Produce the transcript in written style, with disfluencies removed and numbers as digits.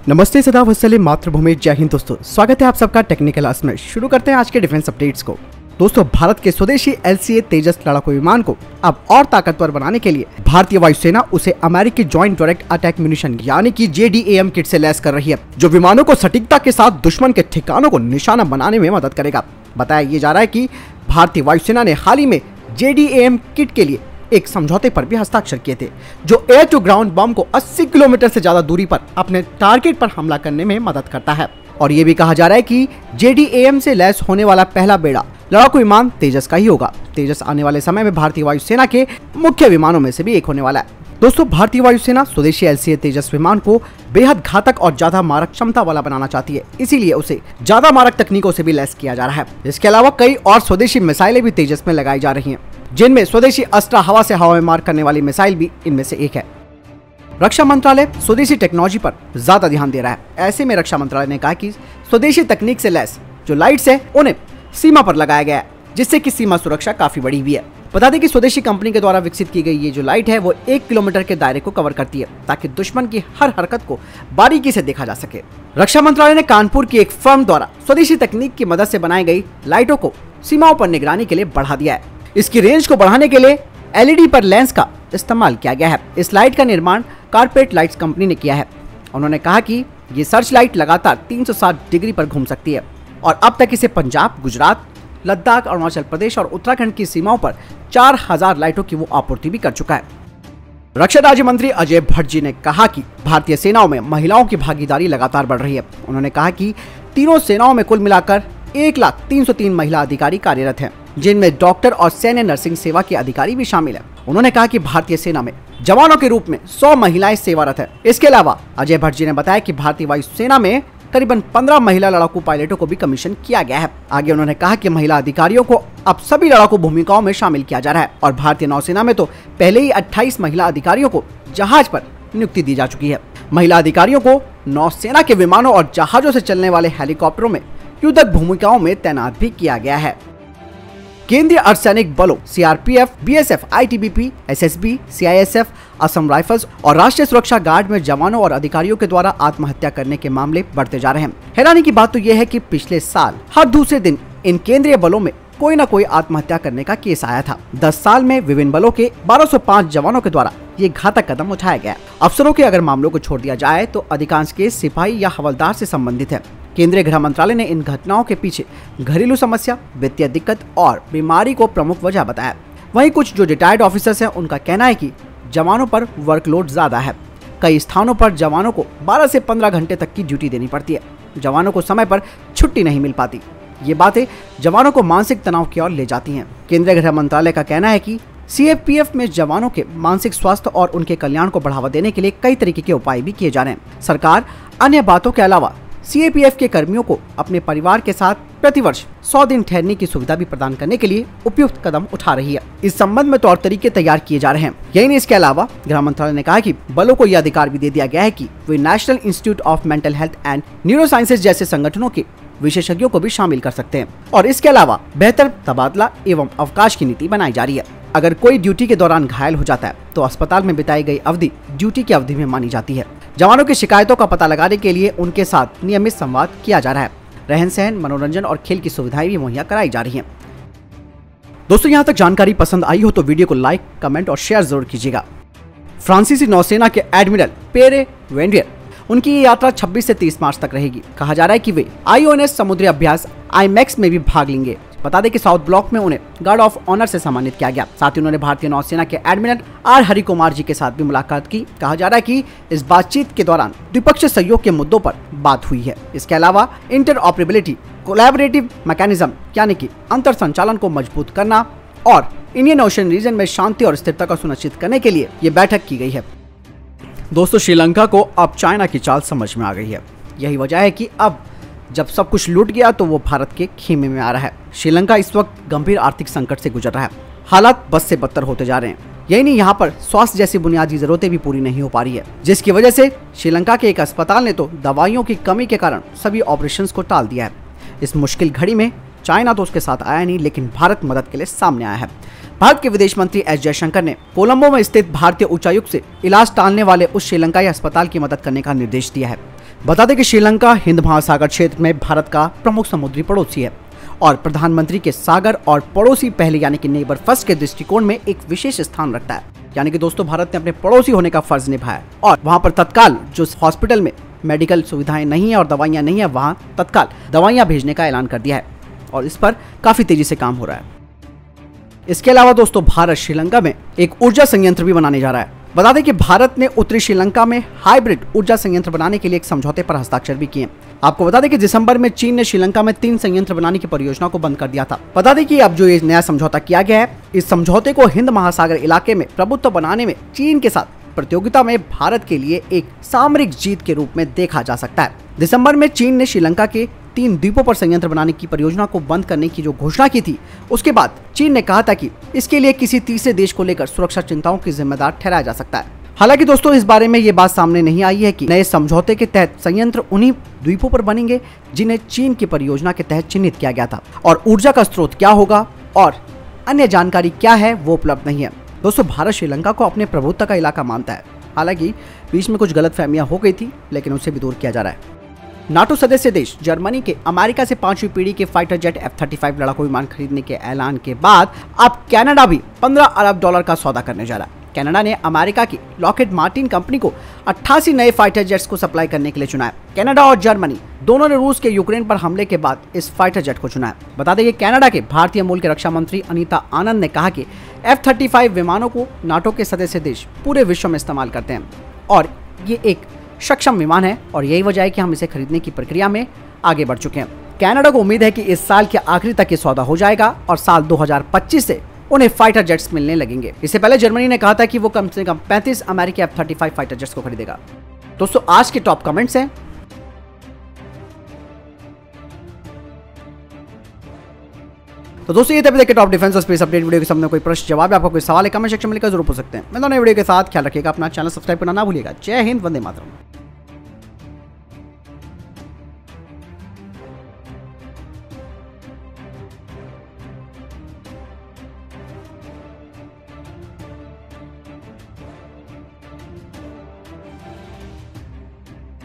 नमस्ते, सदा वत्सले मातृभूमि, जय हिंद। दोस्तों स्वागत है आप सबका टेक्निकल क्लास में। शुरू करते हैं आज के डिफेंस अपडेट्स को। दोस्तों भारत के स्वदेशी LCA तेजस लड़ाकू विमान को अब और ताकतवर बनाने के लिए भारतीय वायुसेना उसे अमेरिकी जॉइंट डायरेक्ट अटैक म्यूनिशन यानी कि JDAM किट से लैस कर रही है, जो विमानों को सटीकता के साथ दुश्मन के ठिकानों को निशाना बनाने में मदद करेगा। बताया ये जा रहा है कि भारतीय वायुसेना ने हाल ही में JDAM किट के लिए एक समझौते पर भी हस्ताक्षर किए थे, जो एयर टू ग्राउंड बम को 80 किलोमीटर से ज्यादा दूरी पर अपने टारगेट पर हमला करने में मदद करता है। और ये भी कहा जा रहा है कि JDAM से लैस होने वाला पहला बेड़ा लड़ाकू विमान तेजस का ही होगा। तेजस आने वाले समय में भारतीय वायुसेना के मुख्य विमानों में से भी एक होने वाला है। दोस्तों भारतीय वायुसेना स्वदेशी LCA तेजस विमान को बेहद घातक और ज्यादा मारक क्षमता वाला बनाना चाहती है, इसीलिए उसे ज्यादा मारक तकनीकों से भी लैस किया जा रहा है। इसके अलावा कई और स्वदेशी मिसाइलें भी तेजस में लगाई जा रही हैं, जिनमें स्वदेशी अस्त्र हवा से हवा में मार करने वाली मिसाइल भी इनमें से एक है। रक्षा मंत्रालय स्वदेशी टेक्नोलॉजी पर ज्यादा ध्यान दे रहा है। ऐसे में रक्षा मंत्रालय ने कहा कि स्वदेशी तकनीक से लैस जो लाइट्स है उन्हें सीमा पर लगाया गया है, जिससे कि सीमा सुरक्षा काफी बड़ी हुई है। बता दें कि स्वदेशी कंपनी के द्वारा विकसित की गई ये जो लाइट है वो 1 किलोमीटर के दायरे को कवर करती है, ताकि दुश्मन की हर हरकत को बारीकी से देखा जा सके। रक्षा मंत्रालय ने कानपुर की एक फर्म द्वारा स्वदेशी तकनीक की मदद से बनाई गई लाइटों को सीमाओं पर निगरानी के लिए बढ़ा दिया है। इसकी रेंज को बढ़ाने के लिए LED पर लेंस का इस्तेमाल किया गया है। इस लाइट का निर्माण कारपेट लाइट्स कंपनी ने किया है। उन्होंने कहा कि ये सर्च लाइट लगातार 360 डिग्री पर घूम सकती है और अब तक इसे पंजाब, गुजरात, लद्दाख, अरुणाचल प्रदेश और उत्तराखंड की सीमाओं पर 4000 लाइटों की वो आपूर्ति भी कर चुका है। रक्षा राज्य मंत्री अजय भट्ट जी ने कहा कि भारतीय सेनाओं में महिलाओं की भागीदारी लगातार बढ़ रही है। उन्होंने कहा कि तीनों सेनाओं में कुल मिलाकर 1,03,003 महिला अधिकारी कार्यरत हैं, जिनमें डॉक्टर और सैन्य नर्सिंग सेवा के अधिकारी भी शामिल हैं। उन्होंने कहा कि भारतीय सेना में जवानों के रूप में 100 महिलाएं सेवारत हैं। इसके अलावा अजय भट्ट जी ने बताया कि भारतीय वायुसेना में करीबन 15 महिला लड़ाकू पायलटों को भी कमीशन किया गया है। आगे उन्होंने कहा कि महिला अधिकारियों को अब सभी लड़ाकू भूमिकाओं में शामिल किया जा रहा है और भारतीय नौसेना में तो पहले ही 28 महिला अधिकारियों को जहाज पर नियुक्ति दी जा चुकी है। महिला अधिकारियों को नौसेना के विमानों और जहाजों से चलने वाले हेलीकॉप्टरों में युद्धक भूमिकाओं में तैनात भी किया गया है। केंद्रीय अर्धसैनिक बलों CRPF, BSF, ITBP, SSB, CISF, Assam rifles और राष्ट्रीय सुरक्षा गार्ड में जवानों और अधिकारियों के द्वारा आत्महत्या करने के मामले बढ़ते जा रहे हैं। हैरानी की बात तो यह है कि पिछले साल हर दूसरे दिन इन केंद्रीय बलों में कोई न कोई आत्महत्या करने का केस आया था। 10 साल में विभिन्न बलों के 1205 जवानों के द्वारा ये घातक कदम उठाया गया। अफसरों के अगर मामलों को छोड़ दिया जाए तो अधिकांश केस सिपाही या हवलदार से संबंधित है। केंद्रीय गृह मंत्रालय ने इन घटनाओं के पीछे घरेलू समस्या, वित्तीय दिक्कत और बीमारी को प्रमुख वजह बताया। वहीं कुछ जो रिटायर्ड ऑफिसर्स हैं उनका कहना है कि जवानों पर वर्कलोड ज्यादा है। कई स्थानों पर जवानों को 12 से 15 घंटे तक की ड्यूटी देनी पड़ती है। जवानों को समय पर छुट्टी नहीं मिल पाती। ये बातें जवानों को मानसिक तनाव की ओर ले जाती हैं। केंद्रीय गृह मंत्रालय का कहना है कि CFPF में जवानों के मानसिक स्वास्थ्य और उनके कल्याण को बढ़ावा देने के लिए कई तरीके के उपाय भी किए जा रहे हैं। सरकार अन्य बातों के अलावा CAPF के कर्मियों को अपने परिवार के साथ प्रतिवर्ष 100 दिन ठहरने की सुविधा भी प्रदान करने के लिए उपयुक्त कदम उठा रही है। इस संबंध में तौर तरीके तैयार किए जा रहे हैं। यही नहीं, इसके अलावा गृह मंत्रालय ने कहा कि बलों को यह अधिकार भी दे दिया गया है कि वे national institute of mental health and neuro sciences जैसे संगठनों के विशेषज्ञों को भी शामिल कर सकते हैं। और इसके अलावा बेहतर तबादला एवं अवकाश की नीति बनाई जा रही है। अगर कोई ड्यूटी के दौरान घायल हो जाता है तो अस्पताल में बिताई गई अवधि ड्यूटी की अवधि में मानी जाती है। जवानों की शिकायतों का पता लगाने के लिए उनके साथ नियमित संवाद किया जा रहा है। रहन सहन, मनोरंजन और खेल की सुविधाएं भी मुहैया कराई जा रही हैं। दोस्तों यहाँ तक जानकारी पसंद आई हो तो वीडियो को लाइक, कमेंट और शेयर जरूर कीजिएगा। फ्रांसीसी नौसेना के एडमिरल पेरे वेंडियर, उनकी ये यात्रा 26 से 30 मार्च तक रहेगी। कहा जा रहा है कि वे IONS समुद्री अभ्यास IMEX में भी भाग लेंगे। बता दें कि साउथ ब्लॉक में उन्हें गार्ड ऑफ ऑनर से सम्मानित किया गया। साथ ही उन्होंने भारतीय नौसेना के एडमिरल R हरि कुमार जी के साथ भी मुलाकात की। कहा जा रहा है कि इस बातचीत के दौरान द्विपक्षीय सहयोग के मुद्दों पर बात हुई है। इसके अलावा इंटरऑपरेबिलिटी, कोलैबोरेटिव मैकेनिज्म यानी कि अंतर संचालन को मजबूत करना और इंडियन ओशन रीजन में शांति और स्थिरता को सुनिश्चित करने के लिए ये बैठक की गई है। दोस्तों श्रीलंका को अब चाइना की चाल समझ में आ गई है। यही वजह है कि अब जब सब कुछ लूट गया तो वो भारत के खेमे में आ रहा है। श्रीलंका इस वक्त गंभीर आर्थिक संकट से गुजर रहा है। हालात बद से बदतर होते जा रहे हैं। यही नहीं, यहाँ पर स्वास्थ्य जैसी बुनियादी जरूरतें भी पूरी नहीं हो पा रही है, जिसकी वजह से श्रीलंका के एक अस्पताल ने तो दवाइयों की कमी के कारण सभी ऑपरेशंस को टाल दिया है। इस मुश्किल घड़ी में चाइना तो उसके साथ आया नहीं, लेकिन भारत मदद के लिए सामने आया है। भारत के विदेश मंत्री एस जयशंकर ने कोलंबो में स्थित भारतीय उच्चायुक्त से इलाज टालने वाले उस श्रीलंकाई अस्पताल की मदद करने का निर्देश दिया है। बता दें कि श्रीलंका हिंद महासागर क्षेत्र में भारत का प्रमुख समुद्री पड़ोसी है और प्रधानमंत्री के सागर और पड़ोसी पहले यानी कि नेबर फर्स्ट के दृष्टिकोण में एक विशेष स्थान रखता है। यानी कि दोस्तों भारत ने अपने पड़ोसी होने का फर्ज निभाया और वहां पर तत्काल जो हॉस्पिटल में मेडिकल सुविधाएं नहीं है और दवाइयां नहीं है, वहां तत्काल दवाइयां भेजने का ऐलान कर दिया है और इस पर काफी तेजी से काम हो रहा है। इसके अलावा दोस्तों भारत श्रीलंका में एक ऊर्जा संयंत्र भी बनाने जा रहा है। बता दें कि भारत ने उत्तरी श्रीलंका में हाइब्रिड ऊर्जा संयंत्र बनाने के लिए एक समझौते पर हस्ताक्षर भी किए। आपको बता दें कि दिसंबर में चीन ने श्रीलंका में 3 संयंत्र बनाने की परियोजना को बंद कर दिया था। बता दें कि अब जो ये नया समझौता किया गया है, इस समझौते को हिंद महासागर इलाके में प्रभुत्व बनाने में चीन के साथ प्रतियोगिता में भारत के लिए एक सामरिक जीत के रूप में देखा जा सकता है। दिसंबर में चीन ने श्रीलंका के 3 द्वीपों पर संयंत्र बनाने की परियोजना को बंद करने की जो घोषणा की थी, उसके बाद चीन ने कहा था कि इसके लिए किसी तीसरे देश को लेकर सुरक्षा चिंताओं की जिम्मेदार ठहराया जा सकता है। हालांकि दोस्तों इस बारे में ये बात सामने नहीं आई है कि नए समझौते के तहत संयंत्र उन्हीं द्वीपों पर बनेंगे जिन्हें चीन की परियोजना के तहत चिन्हित किया गया था और ऊर्जा का स्रोत क्या होगा और अन्य जानकारी क्या है वो उपलब्ध नहीं है। दोस्तों भारत श्रीलंका को अपने प्रभुत्व का इलाका मानता है। हालांकि बीच में कुछ गलतफहमियां हो गई थी, लेकिन उसे भी दूर किया जा रहा है। नाटो सदस्य देश जर्मनी के अमेरिका से 5वीं पीढ़ी के फाइटर जेट F-35 लड़ाकू विमान खरीदने के ऐलान के बाद अब कनाडा भी $15 अरब का सौदा करने जा रहा है। कनाडा ने अमेरिका की लॉकहीड मार्टिन कंपनी को 88 नए फाइटर जेट्स को सप्लाई करने के लिए चुना है। कनाडा और जर्मनी दोनों ने रूस के यूक्रेन पर हमले के बाद इस फाइटर जेट को चुना है। बता दें कि कनाडा के भारतीय मूल के रक्षा मंत्री अनीता आनंद ने कहा कि F-35 विमानों को नाटो के सदस्य देश पूरे विश्व में इस्तेमाल करते हैं और ये एक सक्षम विमान है और यही वजह है कि हम इसे खरीदने की प्रक्रिया में आगे बढ़ चुके हैं। कनाडा को उम्मीद है कि इस साल के आखिरी तक ये सौदा हो जाएगा और साल 2025 से उन्हें फाइटर जेट्स मिलने लगेंगे। इससे पहले जर्मनी ने कहा था कि वो कम से कम 35 अमेरिकी F-35 फाइटर जेट्स को खरीदेगा। दोस्तों आज के टॉप कमेंट्स हैं। तो दोस्तों ये थे अभी तक के टॉप डिफेंस और स्पेस अपडेट वीडियो के सामने कोई प्रश्न जवाब है, आपका कोई सवाल है, कमेंट सेक्शन में लिखकर जरूर पूछ सकते हैं। मैं दोनों वीडियो के साथ ख्याल रखिएगा, अपना चैनल सब्सक्राइब करना ना भूलिएगा। जय हिंद, वंदे मातरम।